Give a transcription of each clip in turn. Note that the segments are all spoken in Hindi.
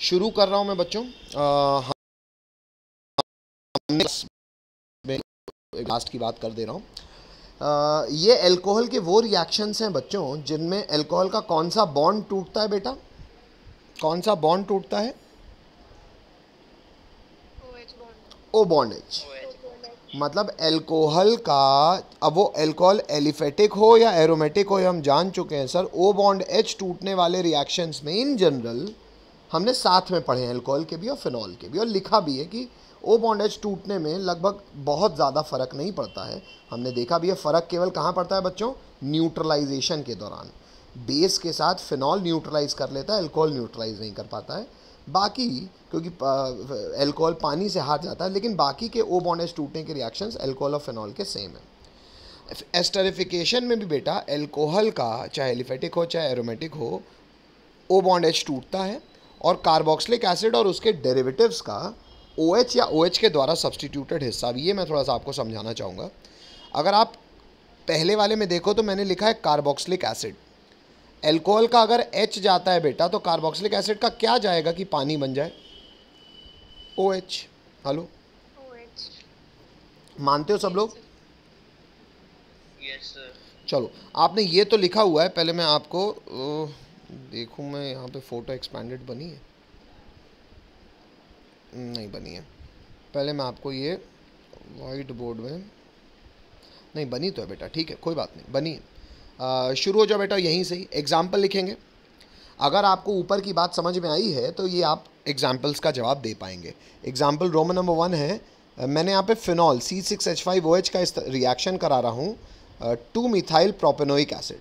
शुरू कर रहा हूँ मैं बच्चों। लास्ट की बात कर दे रहा हूँ। ये अल्कोहल के वो रिएक्शंस हैं बच्चों जिनमें अल्कोहल का कौन सा बॉन्ड टूटता है बेटा? कौन सा बॉन्ड टूटता है? O bond H. मतलब अल्कोहल का, अब वो अल्कोहल एलिफेटिक हो या एरोमेटिक हो, हम जान चुके हैं सर। ओ बॉन्ड एच टूटने वाले रिएक्शंस में इन जनरल हमने साथ में पढ़े हैं, अल्कोहल के भी और फिनॉल के भी, और लिखा भी है कि ओ बॉन्ड एच टूटने में लगभग बहुत ज़्यादा फ़र्क नहीं पड़ता है। हमने देखा भी है फ़र्क केवल कहाँ पड़ता है बच्चों? न्यूट्रलाइजेशन के दौरान। बेस के साथ फिनॉल न्यूट्रलाइज कर लेता है, अल्कोहल न्यूट्रलाइज नहीं कर पाता है। बाकी क्योंकि अल्कोहल पानी से हार जाता है, लेकिन बाकी के ओ बॉन्ड एच टूटने के रिएक्शंस अल्कोहल और फिनॉल के सेम है। एस्टरिफिकेशन में भी बेटा अल्कोहल का चाहे एलिफेटिक हो चाहे एरोमेटिक हो, ओ बॉन्ड एच टूटता है और कार्बोक्सिलिक एसिड और उसके डेरिवेटिव्स का OH या OH के द्वारा सब्सटीट्यूटेड हिस्सा भी, ये मैं थोड़ा सा आपको समझाना चाहूँगा। अगर आप पहले वाले में देखो तो मैंने लिखा है कार्बोक्सिलिक एसिड। अल्कोहल का अगर H जाता है बेटा तो कार्बोक्सिलिक एसिड का क्या जाएगा कि पानी बन जाए? OH। हेलो, मानते हो सब लोग? Yes sir. चलो, आपने ये तो लिखा हुआ है, पहले मैं आपको देखूँ, मैं यहाँ पे फ़ोटो एक्सपैंडेड बनी है? नहीं बनी है। पहले मैं आपको ये वाइट बोर्ड में, नहीं बनी तो है बेटा, ठीक है कोई बात नहीं, बनी है। शुरू हो जाओ बेटा यहीं से ही, एग्जाम्पल लिखेंगे। अगर आपको ऊपर की बात समझ में आई है तो ये आप एग्जाम्पल्स का जवाब दे पाएंगे। एग्जाम्पल रोमन नंबर 1 है, मैंने यहाँ पे फिनॉल C6H5OH का इस रिएक्शन करा रहा हूँ 2 methyl propanoic acid.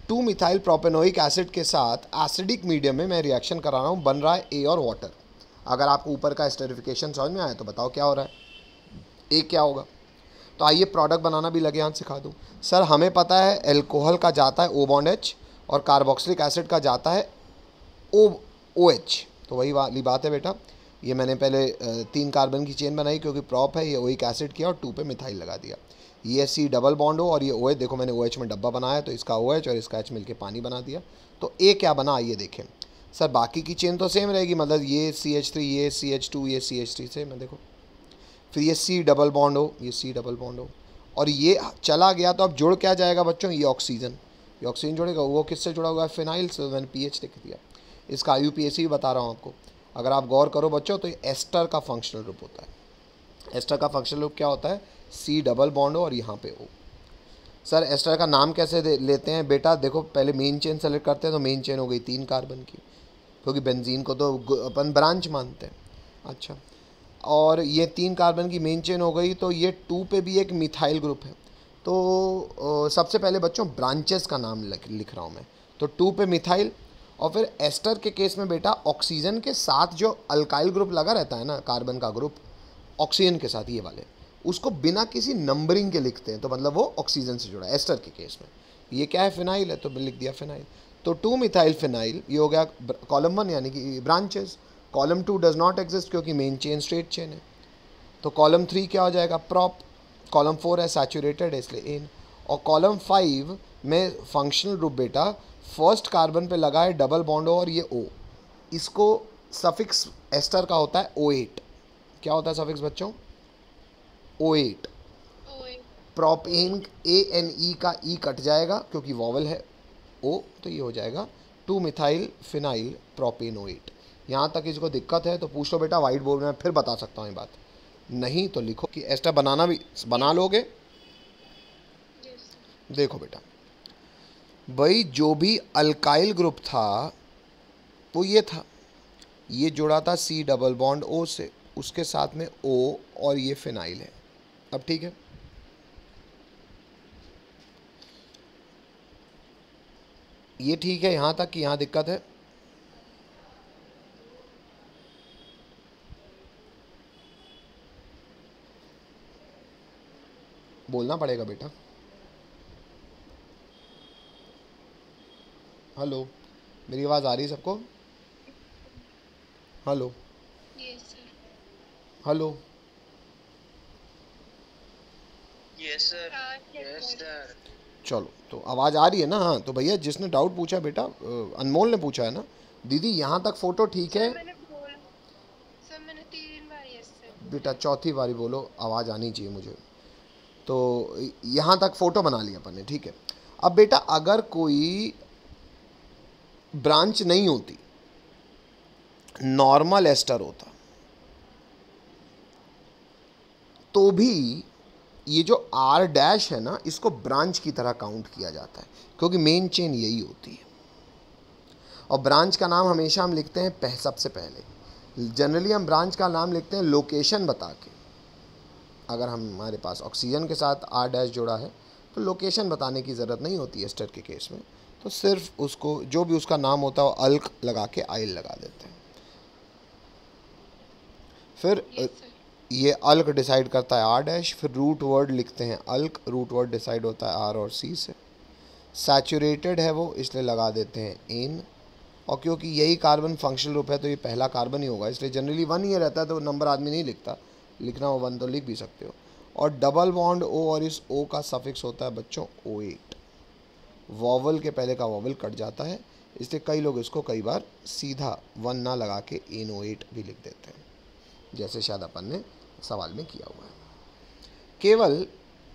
2 methyl propanoic acid के साथ एसिडिक मीडियम में मैं रिएक्शन करा रहा हूँ, बन रहा है A और वाटर। अगर आपको ऊपर का एस्टरिफिकेशन समझ में आया तो बताओ क्या हो रहा है? A क्या होगा? तो आइए प्रोडक्ट बनाना भी लगे हाथ सिखा दूँ। सर हमें पता है अल्कोहल का जाता है O बॉन्ड H और कार्बोक्सिलिक एसिड का जाता है OH। तो वही वाली बात है बेटा, ये मैंने पहले 3 कार्बन की चेन बनाई क्योंकि प्रॉप है, ये ओइक एसिड किया और 2 पे मिथाइल लगा दिया। ये C डबल बॉन्ड हो और ये OH, देखो मैंने OH में डब्बा बनाया तो इसका OH और इसका H मिलके पानी बना दिया। तो A क्या बना आइए देखें। सर बाकी की चेन तो सेम रहेगी, मतलब ये CH3, ये CH2, ये CH3 सेम है देखो। फिर ये C डबल बॉन्ड हो, ये C डबल बॉन्ड हो और ये चला गया तो अब जुड़ क्या जाएगा बच्चों? ये ऑक्सीजन, ये ऑक्सीजन जुड़ेगा। वो किससे जुड़ा हुआ है? फिनाइल से। मैंने PH लिख दिया। इसका IUPAC भी बता रहा हूँ आपको। अगर आप गौर करो बच्चों तो ये एस्टर का फंक्शनल ग्रुप होता है। एस्टर का फंक्शनल ग्रुप क्या होता है? C डबल बॉन्ड हो और यहाँ पे O। सर एस्टर का नाम कैसे लेते हैं बेटा? देखो पहले मेन चेन सेलेक्ट करते हैं तो मेन चेन हो गई 3 कार्बन की, क्योंकि बेंजीन को तो अपन ब्रांच मानते हैं। अच्छा, और ये 3 कार्बन की मेन चेन हो गई, तो ये 2 पे भी एक मिथाइल ग्रुप है। तो सबसे पहले बच्चों ब्रांचेस का नाम लिख रहा हूँ मैं। तो 2 पे मिथाइल, और फिर एस्टर के केस में बेटा ऑक्सीजन के साथ जो अल्काइल ग्रुप लगा रहता है ना, कार्बन का ग्रुप ऑक्सीजन के साथ, ये वाले उसको बिना किसी नंबरिंग के लिखते हैं, तो मतलब वो ऑक्सीजन से जुड़ा है। एस्टर के केस में ये क्या है? फिनाइल है, तो लिख दिया फिनाइल। तो 2 मिथाइल फिनाइल, ये हो गया कॉलम 1 यानी कि branches. Column 2 does not exist क्योंकि मेन चेन स्ट्रेट चेन है। तो कॉलम 3 क्या हो जाएगा? प्रॉप। कॉलम 4 है सैचुरेटेड है इसलिए एन। और कॉलम 5 में फंक्शनल ग्रुप बेटा फर्स्ट कार्बन पे लगा है डबल बॉन्ड और ये O, इसको सफिक्स एस्टर का होता है O8। क्या होता है सफिक्स बच्चों? O8। प्रोपेन ANE का E कट जाएगा क्योंकि वॉवल है O, तो ये हो जाएगा 2 मिथाइल फिनाइल प्रोपेन O8। यहाँ तक इसको दिक्कत है तो पूछ लो बेटा, वाइट बोर्ड में फिर बता सकता हूँ ये बात। नहीं तो लिखो कि एस्टर बनाना भी बना लोगे। देखो बेटा भाई, जो भी अल्काइल ग्रुप था वो ये था, ये जुड़ा था C डबल बॉन्ड O से, उसके साथ में O और ये फिनाइल है। अब ठीक है, ये ठीक है यहाँ तक कि यहाँ दिक्कत है? बोलना पड़ेगा बेटा। हेलो, मेरी आवाज़ आ रही है सबको? Hello hello, yes sir. Yes sir. चलो तो आवाज़ आ रही है ना? हाँ तो भैया जिसने डाउट पूछा बेटा, अनमोल ने पूछा है ना, दीदी यहाँ तक फोटो ठीक है? सर मैंने 3 बार यस सर। बेटा चौथी बारी बोलो, आवाज़ आनी चाहिए मुझे। तो यहाँ तक फोटो बना लिया अपन ने, ठीक है। अब बेटा अगर कोई ब्रांच नहीं होती, नॉर्मल एस्टर होता, तो भी ये जो आर डैश है ना, इसको ब्रांच की तरह काउंट किया जाता है, क्योंकि मेन चेन यही होती है। और ब्रांच का नाम हमेशा हम लिखते हैं सबसे पहले। जनरली हम ब्रांच का नाम लिखते हैं लोकेशन बता के। अगर हमारे पास ऑक्सीजन के साथ आर डैश जुड़ा है तो लोकेशन बताने की ज़रूरत नहीं होती एस्टर के केस में, तो सिर्फ उसको जो भी उसका नाम होता है वो अल्क लगा के आइल लगा देते हैं। फिर ये अल्क डिसाइड करता है आर डैश, फिर रूट वर्ड लिखते हैं अल्क, रूट वर्ड डिसाइड होता है आर और सी से। सैचुरेटेड है वो, इसलिए लगा देते हैं एन, और क्योंकि यही कार्बन फंक्शनल ग्रुप है तो ये पहला कार्बन ही होगा, इसलिए जनरली 1 ही रहता है, तो नंबर आदमी नहीं लिखता, लिखना हो 1 तो लिख भी सकते हो। और डबल बॉन्ड ओ, और इस ओ का सफिक्स होता है बच्चों O8। वॉवल के पहले का वॉवल कट जाता है, इसलिए कई लोग इसको कई बार सीधा 1 ना लगा के NO8 भी लिख देते हैं, जैसे शायद अपन ने सवाल में किया हुआ है। केवल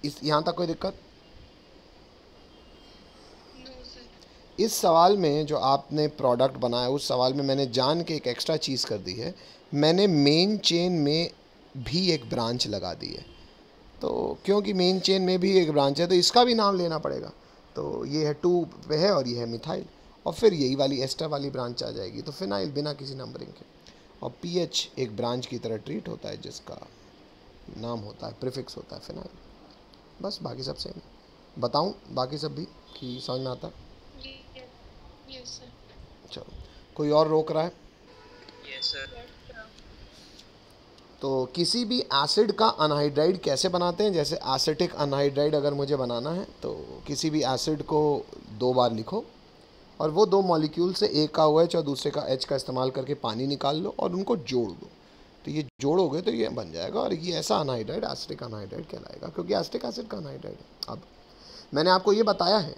इस यहाँ तक कोई दिक्कत? इस सवाल में जो आपने प्रोडक्ट बनाया, उस सवाल में मैंने जान के एक एक्स्ट्रा चीज़ कर दी है, मैंने मेन चेन में भी एक ब्रांच लगा दी है। तो क्योंकि मेन चेन में भी एक ब्रांच है तो इसका भी नाम लेना पड़ेगा। तो ये है 2 पे है और ये है मिथाइल, और फिर यही वाली एस्टर वाली ब्रांच आ जाएगी, तो फिनाइल बिना किसी नंबरिंग के। और पीएच एक ब्रांच की तरह ट्रीट होता है जिसका नाम होता है, प्रीफिक्स होता है फिनाइल। बस बाकी सब सेम है। बताऊं बाकी सब भी कि समझ में आता है? Yes sir. चलो, कोई और रोक रहा है? Yes sir. तो किसी भी एसिड का अनहाइड्राइड कैसे बनाते हैं? जैसे एसिटिक अनहाइड्राइड अगर मुझे बनाना है तो किसी भी एसिड को 2 बार लिखो और वो 2 मॉलिक्यूल से एक का OH और दूसरे का H का इस्तेमाल करके पानी निकाल लो और उनको जोड़ दो। तो ये जोड़ोगे तो ये बन जाएगा, और ये ऐसा अनहाइड्राइड एसिटिक अनहाइड्राइड कहलाएगा, क्योंकि एसिटिक एसिड का अनहाइड्राइड है। अब मैंने आपको ये बताया है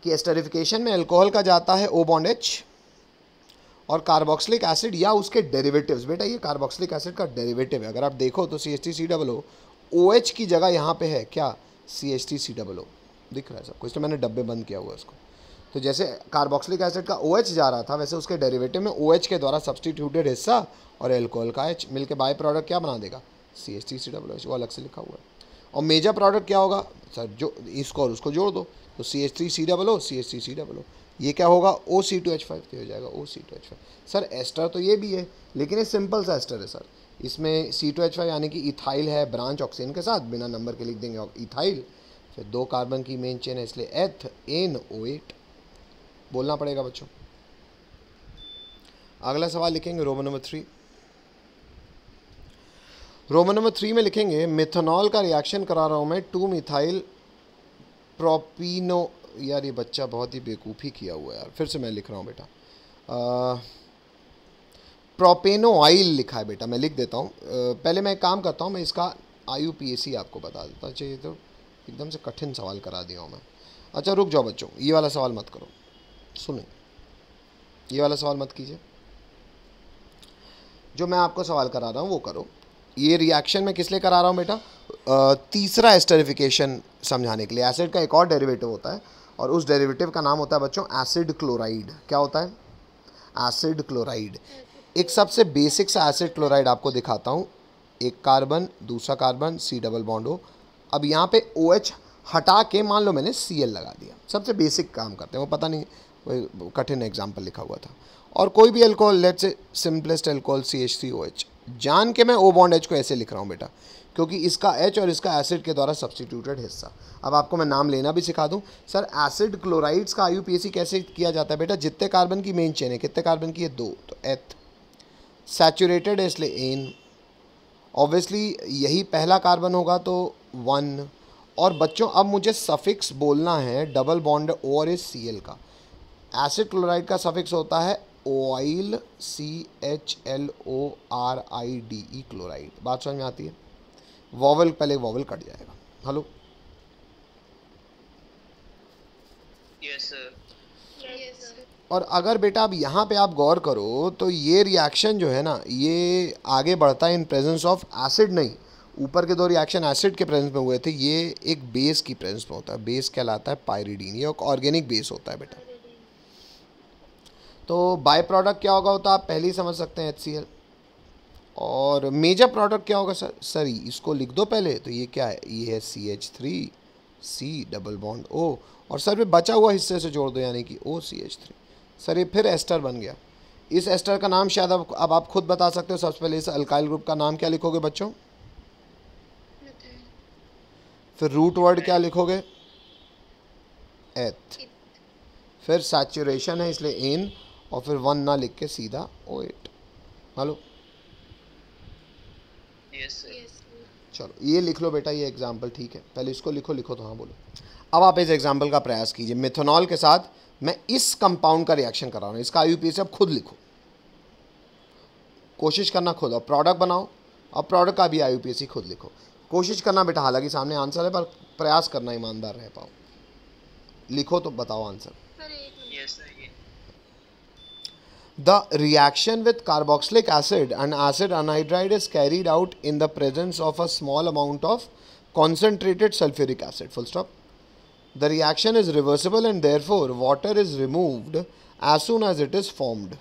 कि एस्टरिफिकेशन में अल्कोहल का जाता है O बॉन्ड H, और कार्बोक्सिलिक एसिड या उसके डेरिवेटिव्स, बेटा ये कार्बोक्सिलिक एसिड का डेरिवेटिव है। अगर आप देखो तो CH3COO, OH की जगह यहाँ पे है क्या? CH3COO दिख रहा है सबको, इसलिए मैंने डब्बे बंद किया हुआ है उसको। तो जैसे कार्बोक्सिलिक एसिड का OH जा रहा था, वैसे उसके डेरिवेटिव में OH के द्वारा सब्सटीट्यूटेड हिस्सा और एल्कोहल का H मिलकर बाय प्रोडक्ट क्या बना देगा? CH3COOH, वो अलग से लिखा हुआ है। और मेजर प्रोडक्ट क्या होगा सर? जो इसको और उसको जोड़ दो, तो CH3COO CH3COO, ये क्या होगा? OC2H5, तो हो जाएगा OC2H5। सर एस्टर तो ये भी है, लेकिन ये सिंपल सा एस्टर है सर। इसमें C2H5 यानी कि इथाइल है ब्रांच ऑक्सीजन के साथ, बिना नंबर के लिख देंगे इथाइल, फिर 2 कार्बन की मेन चेन है इसलिए एथ NO8 बोलना पड़ेगा बच्चों। अगला सवाल लिखेंगे रोमन नंबर 3। रोमन नंबर 3 में लिखेंगे मिथेनॉल का रिएक्शन करा रहा हूँ मैं 2 मिथाइल प्रोपीनो। यार ये बच्चा बहुत ही बेवकूफ़ी किया हुआ है यार, फिर से मैं लिख रहा हूँ बेटा। प्रोपेनो ऑयल लिखा है बेटा, मैं लिख देता हूँ। पहले मैं एक काम करता हूँ, मैं इसका IUPAC आपको बता देता चाहिए, तो एकदम से कठिन सवाल करा दिया हूँ मैं। अच्छा रुक जाओ बच्चों, ये वाला सवाल मत करो, सुनो ये वाला सवाल मत कीजिए, जो मैं आपको सवाल करा रहा हूँ वो करो। ये रिएक्शन मैं किस लिए करा रहा हूँ बेटा? तीसरा एस्टरिफिकेशन समझाने के लिए। एसिड का एक और डेरिवेटिव होता है और उस डेरिवेटिव का नाम होता है बच्चों एसिड क्लोराइड। क्या होता है? Acid chloride. एक सबसे बेसिक सा एसिड क्लोराइड आपको दिखाता हूँ। एक कार्बन, दूसरा carbon, C double bond O। अब यहाँ पे OH हटा के मान लो मैंने Cl लगा दिया। सबसे बेसिक काम करते हैं, वो पता नहीं वो कठिन एग्जाम्पल लिखा हुआ था। और कोई भी alcohol, let's say simplest alcohol CH3OH, जान के मैं O बॉन्ड H को ऐसे लिख रहा हूँ बेटा, क्योंकि इसका H और इसका एसिड के द्वारा सब्सटीट्यूटेड हिस्सा। अब आपको मैं नाम लेना भी सिखा दूं। सर एसिड क्लोराइड्स का IUPAC कैसे किया जाता है बेटा? जितने कार्बन की मेन चेन है, कितने कार्बन की है? 2, तो एथ। सैचुरेटेड है इसलिए एन, ऑब्वियसली यही पहला कार्बन होगा तो 1। और बच्चों अब मुझे सफिक्स बोलना है डबल बॉन्ड O और इस Cl का। एसिड क्लोराइड का सफिक्स होता है ऑयल, CHLORIDE क्लोराइड। बात समझ में आती है? वॉवल पहले वॉवल कट जाएगा। Hello yes sir. Yes sir. और अगर बेटा अब यहाँ पे आप गौर करो तो ये रिएक्शन जो है ना, ये आगे बढ़ता है इन प्रेजेंस ऑफ एसिड नहीं, ऊपर के दो रिएक्शन एसिड के प्रेजेंस में हुए थे, ये एक बेस की प्रेजेंस में होता है। बेस कहलाता है पायरिडीन, ये एक ऑर्गेनिक बेस होता है बेटा। तो बाय प्रोडक्ट क्या होगा होता है आप पहले ही समझ सकते हैं, HCl। और मेजर प्रोडक्ट क्या होगा सर? सर इसको लिख दो पहले, तो ये क्या है, ये है CH3C डबल बॉन्ड O, और सर में बचा हुआ हिस्से से जोड़ दो यानी कि OCH3। सर ये फिर एस्टर बन गया। इस एस्टर का नाम शायद अब आप खुद बता सकते हो। सबसे पहले इस अल्काइल ग्रुप का नाम क्या लिखोगे बच्चों? फिर रूट वर्ड क्या लिखोगे? एथ। फिर सैचुरेशन है इसलिए एन, और फिर 1 ना लिख के सीधा O8। Hello, yes sir. चलो ये लिख लो बेटा, ये एग्जाम्पल ठीक है। पहले इसको लिखो तो हाँ बोलो। अब आप इस एग्जाम्पल का प्रयास कीजिए। मिथेनॉल के साथ मैं इस कंपाउंड का रिएक्शन कर रहा हूँ, इसका IUPAC अब खुद लिखो, कोशिश करना खुद, और प्रोडक्ट बनाओ और प्रोडक्ट का भी IUPAC खुद लिखो। कोशिश करना बेटा, हालांकि सामने आंसर है पर प्रयास करना, ईमानदार रह पाओ। लिखो तो बताओ answer. Yes sir. The reaction with carboxylic acid and acid anhydride is carried out in the presence of a small amount of concentrated sulfuric acid. Full stop. The reaction is reversible and therefore water is removed as soon as it is formed.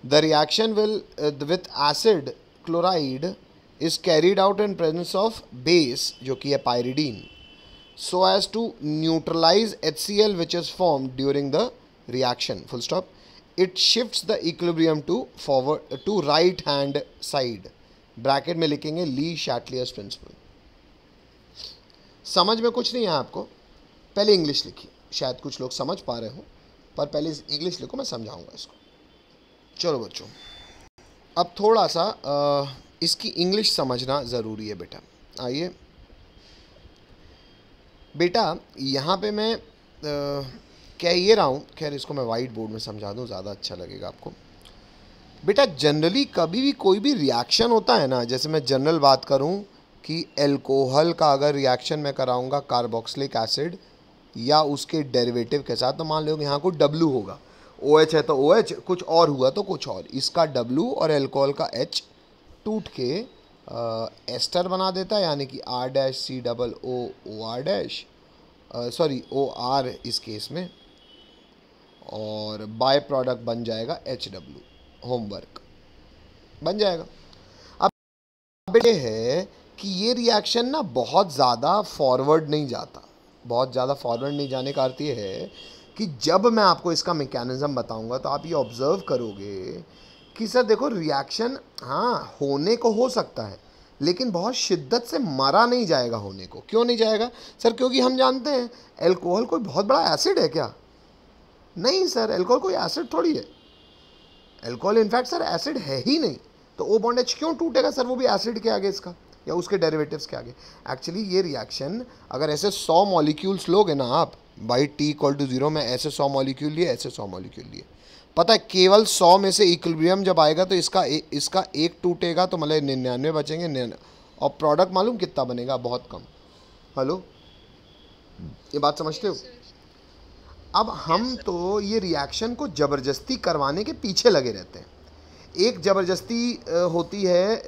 The reaction with acid chloride is carried out in presence of base जो कि है pyridine, so as to neutralize HCl which is formed during the reaction. Full stop. It shifts the equilibrium to right hand side. Bracket में लिखेंगे ली शैटलियर्स प्रिंसिपल। समझ में कुछ नहीं है आपको, पहले इंग्लिश लिखिए। शायद कुछ लोग समझ पा रहे हो, पर पहले इंग्लिश लिखो, मैं समझाऊंगा इसको। चलो बच्चों, अब थोड़ा सा इसकी इंग्लिश समझना ज़रूरी है बेटा। आइए बेटा, यहाँ पे मैं कह ये रहा हूँ, खैर इसको मैं वाइट बोर्ड में समझा दूँ, ज़्यादा अच्छा लगेगा आपको। बेटा जनरली कभी भी कोई भी रिएक्शन होता है ना, जैसे मैं जनरल बात करूँ कि एल्कोहल का अगर रिएक्शन मैं कराऊँगा कार्बोक्सिलिक एसिड या उसके डेरिवेटिव के साथ, तो मान लो कि यहाँ कोई W होगा, OH है तो OH, कुछ और हुआ तो कुछ और, इसका W और एल्कोहल का H टूट के एस्टर बना देता है, यानी कि R-COO-OR, सॉरी OR इस केस में, और बाय प्रोडक्ट बन जाएगा HW, होमवर्क बन जाएगा। अब ये है कि ये रिएक्शन ना बहुत ज़्यादा फॉरवर्ड नहीं जाता। बहुत ज़्यादा फॉरवर्ड नहीं जाने का अर्थ ये है कि जब मैं आपको इसका मैकेनिज्म बताऊंगा तो आप ये ऑब्जर्व करोगे कि सर देखो रिएक्शन हाँ होने को हो सकता है, लेकिन बहुत शिद्दत से मरा नहीं जाएगा होने को। क्यों नहीं जाएगा सर? क्योंकि हम जानते हैं एल्कोहल कोई बहुत बड़ा एसिड है क्या? नहीं सर, एल्कोहल कोई एसिड थोड़ी है। एल्कोहल इनफैक्ट सर एसिड है ही नहीं, तो O बॉन्ड H क्यों टूटेगा सर? वो भी एसिड के आगे इसका, या उसके डेरिवेटिव्स के आगे। एक्चुअली ये रिएक्शन अगर ऐसे 100 मॉलिक्यूल्स लोगे ना आप, बाई T=0 में ऐसे 100 मॉलिक्यूल लिए, ऐसे 100 मॉलिक्यूल लिए, पता है केवल 100 में से इक्विलिब्रियम जब आएगा तो इसका एक टूटेगा तो मतलब 99 बचेंगे, और प्रोडक्ट मालूम कितना बनेगा? बहुत कम। हेलो, ये बात समझते हो? अब हम तो ये रिएक्शन को ज़बरदस्ती करवाने के पीछे लगे रहते हैं। एक ज़बरदस्ती होती है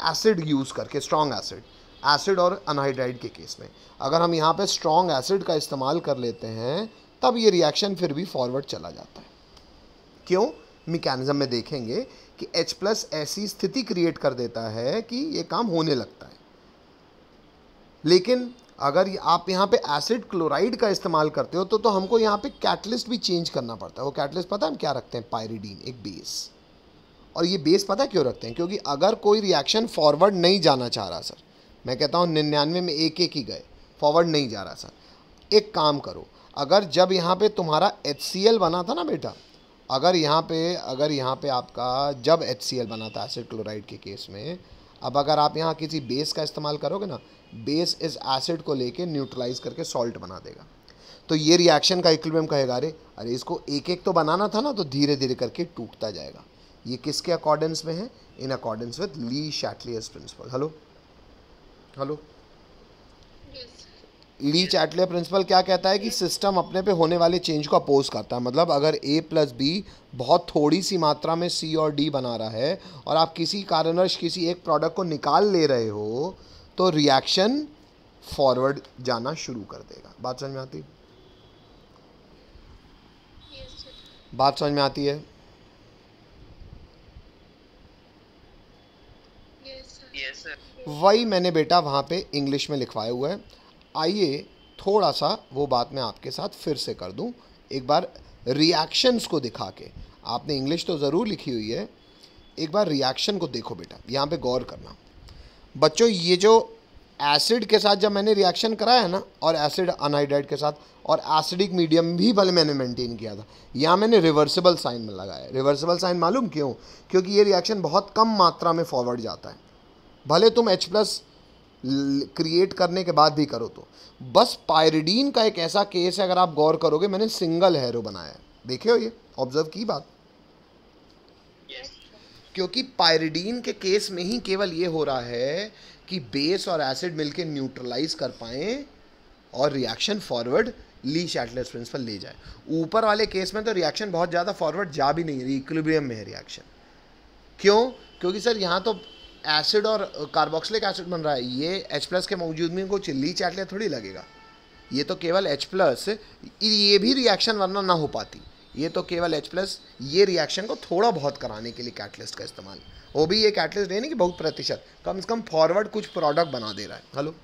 एसिड यूज़ करके, स्ट्रॉन्ग एसिड और अनहाइड्राइड के केस में। अगर हम यहाँ पे स्ट्रॉन्ग एसिड का इस्तेमाल कर लेते हैं तब ये रिएक्शन फिर भी फॉरवर्ड चला जाता है। क्यों? मैकेनिज्म में देखेंगे कि H+ ऐसी स्थिति क्रिएट कर देता है कि ये काम होने लगता है। लेकिन अगर आप यहाँ पे एसिड क्लोराइड का इस्तेमाल करते हो तो हमको यहाँ पे कैटलिस्ट भी चेंज करना पड़ता है। वो कैटलिस्ट पता है हम क्या रखते हैं? पायरिडीन, एक बेस। और ये बेस पता है क्यों रखते हैं? क्योंकि अगर कोई रिएक्शन फॉरवर्ड नहीं जाना चाह रहा सर, मैं कहता हूँ 99 में एक ही गए, फॉरवर्ड नहीं जा रहा सर, एक काम करो, अगर जब यहाँ पे तुम्हारा HCl बना था ना बेटा, अगर यहाँ पे आपका जब HCl बना था एसिड क्लोराइड के केस में, अब अगर आप यहाँ किसी बेस का इस्तेमाल करोगे ना, बेस इस एसिड को लेके न्यूट्रलाइज करके सॉल्ट बना देगा। तो ये रिएक्शन का इक्विलिब्रियम कहेगा अरे इसको एक एक तो बनाना था ना, तो धीरे धीरे करके टूटता जाएगा। ये किसके अकॉर्डेंस में है? In accordance with Le Chatelier's principle. Hello, Le Chatelier principle क्या कहता है कि सिस्टम अपने पे होने वाले चेंज को अपोज करता है। मतलब अगर a प्लस बी बहुत थोड़ी सी मात्रा में c और d बना रहा है और आप किसी कारणवश किसी एक प्रोडक्ट को निकाल ले रहे हो तो रिएक्शन फॉरवर्ड जाना शुरू कर देगा। बात समझ में आती है? Yes, sir. बात समझ में आती है? Yes, sir. Yes, sir. वही मैंने बेटा वहाँ पे इंग्लिश में लिखवाया हुआ है। आइए थोड़ा सा वो बात मैं आपके साथ फिर से कर दूं, एक बार रिएक्शंस को दिखा के। आपने इंग्लिश तो ज़रूर लिखी हुई है, एक बार रिएक्शन को देखो बेटा, यहाँ पे गौर करना। बच्चों ये जो एसिड के साथ जब मैंने रिएक्शन कराया ना, और एसिड अनहाइड्राइड के साथ, और एसिडिक मीडियम भी भले मैंने मेंटेन किया था, यहाँ मैंने रिवर्सिबल साइन में लगाया। रिवर्सिबल साइन मालूम क्यों? क्योंकि ये रिएक्शन बहुत कम मात्रा में फॉरवर्ड जाता है, भले तुम H प्लस क्रिएट करने के बाद भी करो तो। बस पायरिडीन का एक ऐसा केस है, अगर आप गौर करोगे मैंने सिंगल हैरो बनाया है, देखे हो ये, ऑब्जर्व की बात। Yes. क्योंकि पायरिडीन के केस में ही केवल ये हो रहा है कि बेस और एसिड मिलके न्यूट्रलाइज कर पाएं और रिएक्शन फॉरवर्ड ली चैटलेस प्रिंसिपल ले जाए। ऊपर वाले केस में तो रिएक्शन बहुत ज़्यादा फॉरवर्ड जा भी नहीं रही, इक्विलिब्रियम में है रिएक्शन। क्यों? क्योंकि सर यहाँ तो एसिड और कार्बोक्सिलिक एसिड बन रहा है, ये H प्लस के मौजूदगी में कुछ ली चैटले थोड़ी लगेगा, ये तो केवल H प्लस, ये भी रिएक्शन वरना ना हो पाती, ये तो केवल H प्लस ये रिएक्शन को थोड़ा बहुत कराने के लिए कैटलिस्ट का इस्तेमाल, वो भी ये कैटलिस्ट नहीं कि बहुत प्रतिशत, कम से कम फॉरवर्ड कुछ प्रोडक्ट बना दे रहा है। Hello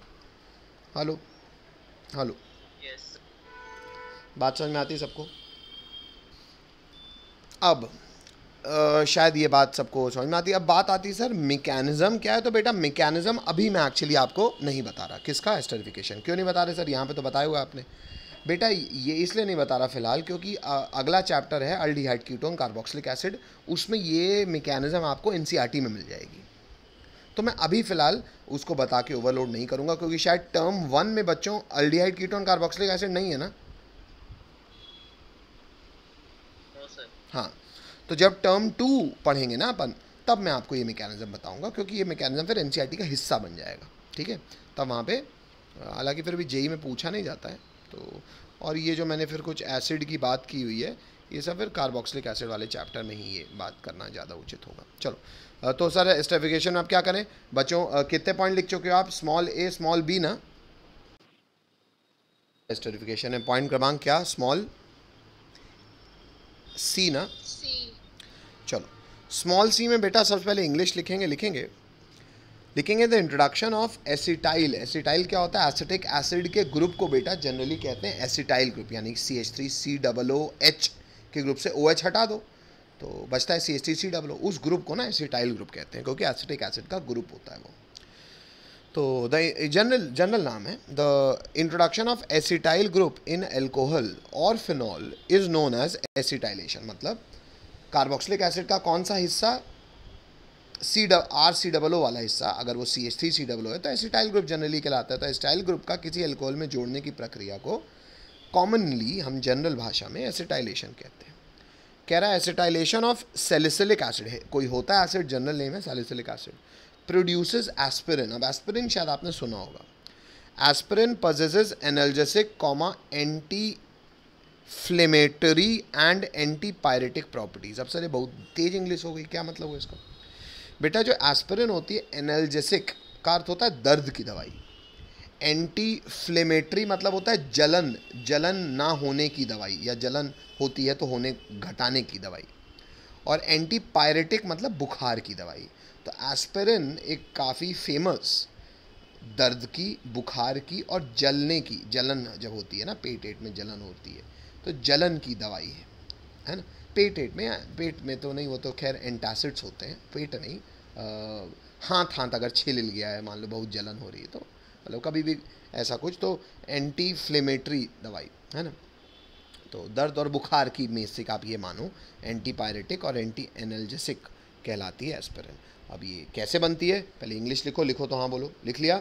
hello hello, Yes. बात समझ में आती है सबको? अब शायद ये बात सबको समझ में आती है। अब बात आती है सर मैकेनिज्म क्या है, तो बेटा मैकेनिज्म अभी मैं एक्चुअली आपको नहीं बता रहा। किसका? एस्टरिफिकेशन। क्यों नहीं बता रहे सर? यहाँ पे तो बताया हुआ आपने बेटा, ये इसलिए नहीं बता रहा फिलहाल क्योंकि अगला चैप्टर है अल्डिहाइड कीटोन कार्बोक्सिलिक एसिड, उसमें ये मैकेनिज्म आपको एनसीईआरटी में मिल जाएगी, तो मैं अभी फ़िलहाल उसको बता के ओवरलोड नहीं करूँगा क्योंकि शायद टर्म 1 में बच्चों अल्डिहाइड कीटोन कार्बोक्सिलिक एसिड नहीं है ना? No, sir. हाँ, तो जब टर्म 2 पढ़ेंगे ना अपन, तब मैं आपको ये मैकेनिज्म बताऊंगा क्योंकि ये मैकेनिज्म फिर एनसीईआरटी का हिस्सा बन जाएगा, ठीक है? तब वहाँ पे हालांकि फिर भी जेई में पूछा नहीं जाता है तो, और ये जो मैंने फिर कुछ एसिड की बात की हुई है, ये सब फिर कार्बोक्सिलिक एसिड वाले चैप्टर में ही ये बात करना ज़्यादा उचित होगा। चलो तो सर एस्टरिफिकेशन में आप क्या करें बच्चों? कितने पॉइंट लिख चुके हो आप? स्मॉल a स्मॉल b ना? एस्टरिफिकेशन है पॉइंट क्रमांक क्या? स्मॉल c ना? C. चलो स्मॉल सी में बेटा सबसे पहले इंग्लिश लिखेंगे the introduction of acetyl. Acetyl क्या होता है? एसिटिक एसिड के ग्रुप को बेटा जनरली कहते हैं एसिटाइल ग्रुप, यानी CH3COOH के ग्रुप से OH हटा दो तो बचता है CH3COO, उस ग्रुप को ना एसिटाइल ग्रुप कहते हैं क्योंकि एसिटिक एसिड का ग्रुप होता है वो। तो द जनरल नाम है the introduction of acetyl group in alcohol और phenol is known as acetylation. मतलब कार्बोक्सिलिक एसिड का कौन सा हिस्सा? RCOO वाला हिस्सा, अगर वो CH3COO है तो एसिटाइल ग्रुप जनरली कहलाता है। तो एसिटाइल ग्रुप का किसी अल्कोहल में जोड़ने की प्रक्रिया को कॉमनली हम जनरल भाषा में एसिटाइलेशन कहते हैं। कह रहा है एसिटाइलेशन ऑफ सैलिसिलिक एसिड है, कोई होता है एसिड, जनरल नेम है सैलिसिलिक एसिड, प्रोड्यूसेस एस्पिरिन। अब एस्पिरिन शायद आपने सुना होगा। Aspirin possesses analgesic anti inflammatory and antipyretic properties. अब सर ये बहुत तेज इंग्लिश हो गई, क्या मतलब हुआ इसका? बेटा जो एस्पिरिन होती है एनाल्जेसिक का अर्थ होता है दर्द की दवाई, एंटी फ्लेमेटरी मतलब होता है जलन ना होने की दवाई, या जलन होती है तो होने घटाने की दवाई, और एंटीपायरेटिक मतलब बुखार की दवाई। तो एस्पिरिन एक काफ़ी फेमस दर्द की, बुखार की और जलने की, जलन जब होती है ना, पेट में जलन होती है तो जलन की दवाई है ना? पेट में तो नहीं, वो तो खैर एंटासिड्स होते हैं, पेट नहीं, हाथ अगर छिल गया है, मान लो बहुत जलन हो रही है तो मतलब कभी भी ऐसा कुछ, तो एंटी फ्लेमेटरी दवाई है ना? तो दर्द और बुखार की में से आप ये मानो एंटीपायरेटिक और एंटी एनाल्जेसिक कहलाती है एस्पिरिन। अब ये कैसे बनती है? पहले इंग्लिश लिखो तो हाँ बोलो, लिख लिया?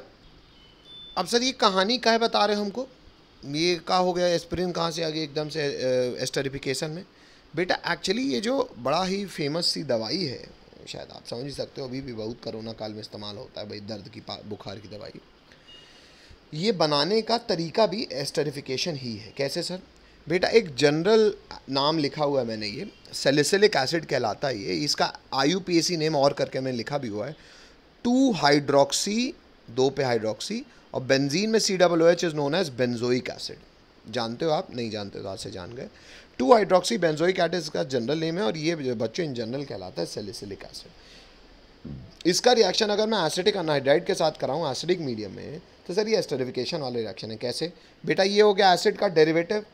अब सर ये कहानी काहे बता रहे हो हमको? ये क्या हो गया, एस्पिरिन कहाँ से आ गई एकदम से एस्टरिफिकेशन में? बेटा एक्चुअली ये जो बड़ा ही फेमस सी दवाई है, शायद आप समझ ही सकते हो, अभी भी बहुत कोरोना काल में इस्तेमाल होता है भाई, दर्द की बुखार की दवाई। ये बनाने का तरीका भी एस्टरिफिकेशन ही है। कैसे सर? बेटा एक जनरल नाम लिखा हुआ है मैंने, ये सैलिसिलिक एसिड कहलाता है ये, इसका IUPAC नेम और करके मैंने लिखा भी हुआ है, 2 हाइड्रोक्सी, 2 पे हाइड्रोक्सी, और बेंजीन में COOH is known as benzoic acid. जानते हो आप? नहीं जानते तो आज से जान गए। 2 हाइड्रोक्सी बेंजोइक एसिड इसका जनरल नेम है, और ये बच्चों इन जनरल कहलाता है सैलिसिलिक एसिड। इसका रिएक्शन अगर मैं एसिटिक अनहाइड्राइड के साथ कराऊँ एसिडिक मीडियम में, तो सर ये एस्टरिफिकेशन वाला रिएक्शन है। कैसे? बेटा ये हो गया एसिड का डेरिवेटिव,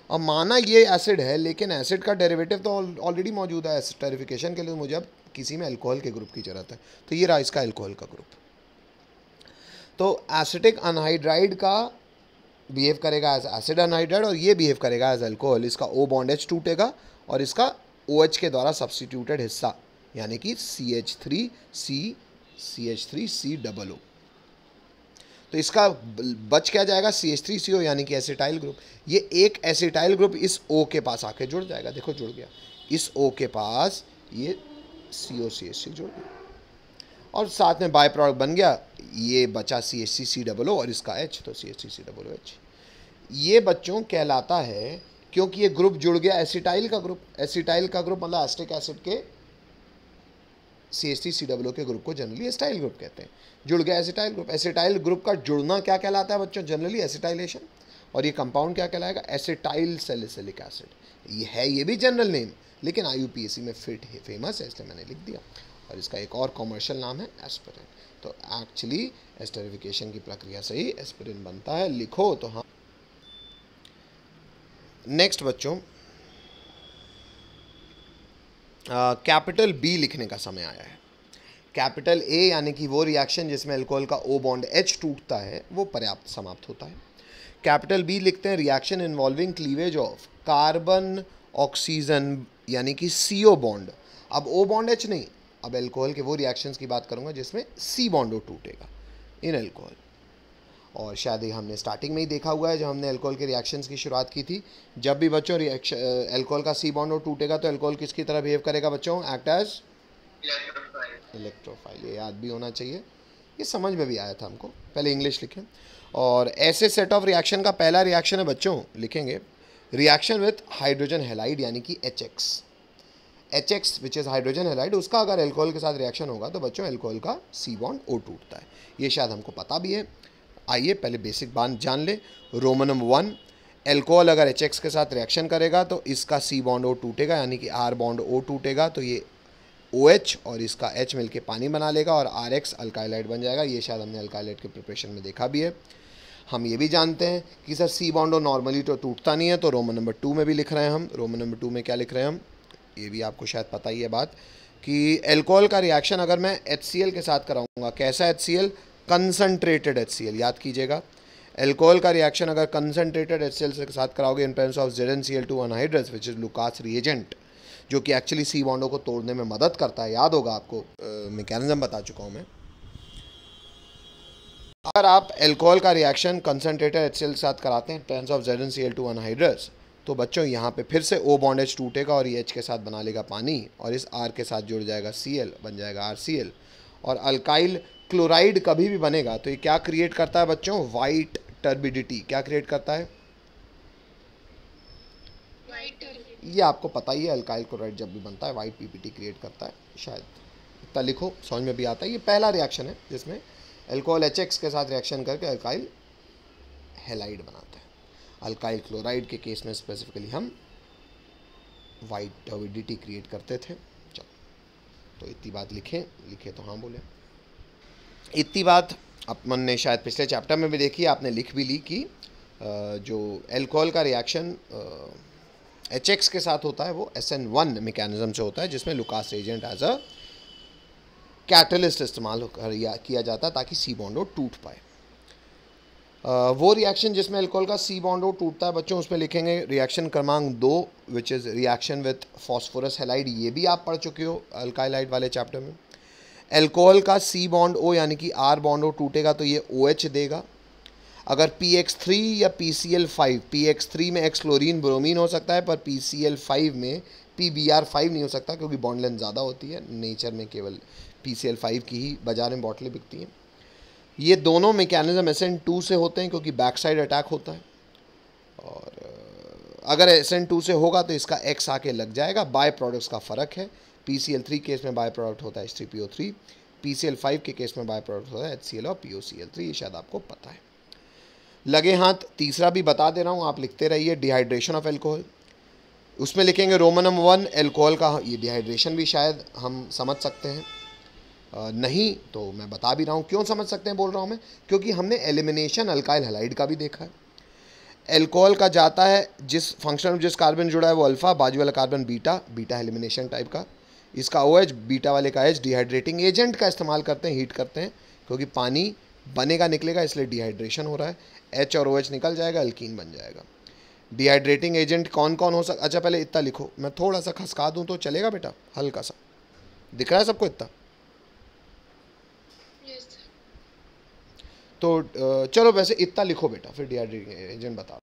और माना ये एसिड है लेकिन एसिड का डेरिवेटिव तो ऑलरेडी मौजूद है। एस्टरिफिकेशन के लिए मुझे अब किसी में अल्कोहल के ग्रुप की ज़रूरत है, तो ये रहा इसका अल्कोहल का ग्रुप। तो एसिटिक अनहाइड्राइड का बिहेव करेगा एज एसिड अनहाइड्राइड, और ये बिहेव करेगा एज अल्कोहल। इसका O बॉन्ड H टूटेगा, और इसका OH के द्वारा सब्सटीट्यूटेड हिस्सा यानी कि CH3COO, तो इसका बच क्या जाएगा? CH3CO यानी कि एसिटाइल ग्रुप। ये एक एसिटाइल ग्रुप इस O के पास आके जुड़ जाएगा, देखो जुड़ गया, इस O के पास ये COCH3 जुड़ गया, और साथ में बाय प्रोडक्ट बन गया, ये बचा CH3COO और इसका H, तो CH3COOH। ये बच्चों कहलाता है क्योंकि ये ग्रुप जुड़ गया एसिटाइल का ग्रुप। एसिटाइल का ग्रुप मतलब एसिटिक एसिड के CH3COO के ग्रुप को जनरली एसिटाइल ग्रुप कहते हैं। जुड़ गया एसिटाइल ग्रुप। एसिटाइल ग्रुप का जुड़ना क्या कहलाता है बच्चों? Generally acetylation. और ये कंपाउंड क्या कहलाएगा? Acetyl salicylic acid. ये है, ये भी जनरल नेम, लेकिन IUPAC में फिट है, फेमस है, इसलिए मैंने लिख दिया। और इसका एक और कॉमर्शियल नाम है एस्पिरिन। तो एक्चुअली एस्टरिफिकेशन की प्रक्रिया से ही एस्पिरिन बनता है। लिखो तो हाँ। नेक्स्ट बच्चों, कैपिटल B लिखने का समय आया है। कैपिटल A यानी कि वो रिएक्शन जिसमें अल्कोहल का O बॉन्ड H टूटता है वो पर्याप्त समाप्त होता है। कैपिटल B लिखते हैं reaction involving cleavage of carbon oxygen यानी कि CO बॉन्ड। अब O बॉन्ड H नहीं, अब अल्कोहल के वो रिएक्शंस की बात करूंगा जिसमें C बॉन्ड O टूटेगा इन अल्कोहल। और शायद ये हमने स्टार्टिंग में ही देखा हुआ है जब हमने अल्कोहल के रिएक्शंस की शुरुआत की थी। जब भी बच्चों रिएक्शन अल्कोहल का C बॉन्ड O टूटेगा तो अल्कोहल किसकी तरह बिहेव करेगा बच्चों? Act as electrophile. ये याद भी होना चाहिए, ये समझ में भी आया था हमको। पहले इंग्लिश लिखें। और ऐसे सेट ऑफ रिएक्शन का पहला रिएक्शन है बच्चों, लिखेंगे रिएक्शन विथ हाइड्रोजन हैलाइड यानी कि HX which is hydrogen halide. उसका अगर अल्कोहल के साथ रिएक्शन होगा तो बच्चों अल्कोहल का C बॉन्ड O टूटता है। ये शायद हमको पता भी है। आइए पहले बेसिक बात जान ले। रोमन नंबर 1, अल्कोहल अगर HX के साथ रिएक्शन करेगा तो इसका C बॉन्ड O टूटेगा यानी कि R बॉन्ड O टूटेगा, तो ये OH और इसका H मिलके पानी बना लेगा और RX अल्काइलाइड बन जाएगा। ये शायद हमने अल्काइलाइड के प्रिपरेशन में देखा भी है। हम ये भी जानते हैं कि sir C bond O normally तो टूटता नहीं है, तो रोमन नंबर 2 में भी लिख रहे हैं हम। रोमन नंबर 2 में क्या लिख रहे हैं हम? ये भी आपको शायद पता ही है बात कि अल्कोहल का रिएक्शन अगर मैं HCl के साथ कराऊंगा, कैसा HCl? Concentrated HCl। याद कीजिएगा, अल्कोहल का रिएक्शन अगर कंसनट्रेटेड HCl के साथ कराओगे in presence of ZnCl2 anhydrous which is Lucas reagent, जो कि एक्चुअली C बॉन्डों को तोड़ने में मदद करता है। याद होगा आपको, मैकेनिज्म बता चुका हूँ मैं। अगर आप अल्कोहल का रिएक्शन कंसनट्रेटेड HCl के साथ कराते हैं प्रेजेंस ऑफ ZnCl2 अनहाइड्रस, तो बच्चों यहाँ पे फिर से O बॉन्ड H टूटेगा और ये H के साथ बना लेगा पानी, और इस R के साथ जुड़ जाएगा Cl, बन जाएगा RCl। और अल्काइल क्लोराइड कभी भी बनेगा तो ये क्या क्रिएट करता है बच्चों? White turbidity. क्या क्रिएट करता है? ये आपको पता ही है, अल्काइल क्लोराइड जब भी बनता है वाइट PPT क्रिएट करता है। शायद इतना लिखो, समझ में भी आता है। ये पहला रिएक्शन है जिसमें अल्कोहल HX के साथ रिएक्शन करके अल्काइल हैलाइड बनाता है। अल्काइल क्लोराइड के केस में स्पेसिफिकली हम वाइट टर्बिडिटी क्रिएट करते थे। चलो, तो इतनी बात लिखे तो हाँ बोले। इतनी बात अपन ने शायद पिछले चैप्टर में भी देखी, आपने लिख भी ली कि जो अल्कोहल का रिएक्शन HX के साथ होता है वो SN1 मैकेनिज्म से होता है, जिसमें Lucas agent as a catalyst इस्तेमाल किया जाता है ताकि C बॉन्ड O टूट पाए। वो रिएक्शन जिसमें अल्कोहल का C बॉन्ड O टूटता है बच्चों, उसमें लिखेंगे रिएक्शन क्रमांक 2 which is reaction with phosphorus halide. ये भी आप पढ़ चुके हो अल्काइलाइड वाले चैप्टर में। अल्कोहल का C बॉन्ड O यानी कि R बॉन्ड O टूटेगा तो ये OH देगा। अगर PX3 या PCl5, PX3 में एक्सक्लोरीन ब्रोमीन हो सकता है, पर PCl5 में PBr5 नहीं हो सकता क्योंकि बॉन्ड लेंथ ज़्यादा होती है। नेचर में केवल PCl5 की ही बाजार में बॉटलें बिकती हैं। ये दोनों मैकेनिज्म SN2 से होते हैं क्योंकि बैक साइड अटैक होता है, और अगर SN2 से होगा तो इसका X आके लग जाएगा। बाय प्रोडक्ट्स का फ़र्क है, PCl3 केस में बाय प्रोडक्ट होता है H3PO3, PCl5 के केस में बाय प्रोडक्ट होता है HCl और POCl3, ये शायद आपको पता है। लगे हाथ तीसरा भी बता दे रहा हूँ, आप लिखते रहिए, डिहाइड्रेशन ऑफ एल्कोहल। उसमें लिखेंगे रोमन नंबर 1 एल्कोहल का, ये डिहाइड्रेशन भी शायद हम समझ सकते हैं, नहीं तो मैं बता भी रहा हूँ क्यों समझ सकते हैं बोल रहा हूँ मैं, क्योंकि हमने एलिमिनेशन अल्काइल हैलाइड का भी देखा है। एल्कोहल का जाता है, जिस फंक्शन में जिस कार्बन जुड़ा है वो अल्फ़ा, बाजू वाला carbon beta, beta elimination type का, इसका OH, बीटा वाले का H डिहाइड्रेटिंग एजेंट का इस्तेमाल करते हैं, हीट करते हैं, क्योंकि पानी बनेगा निकलेगा इसलिए डिहाइड्रेशन हो रहा है, H और OH निकल जाएगा, अल्कीन बन जाएगा। डिहाइड्रेटिंग एजेंट कौन कौन हो सकता, अच्छा पहले इतना लिखो, मैं थोड़ा सा खसका दूँ तो चलेगा बेटा, हल्का सा, दिख रहा है सबको इतना? Yes sir. तो चलो वैसे इतना लिखो बेटा, फिर डिहाइड्रेटिंग एजेंट बता।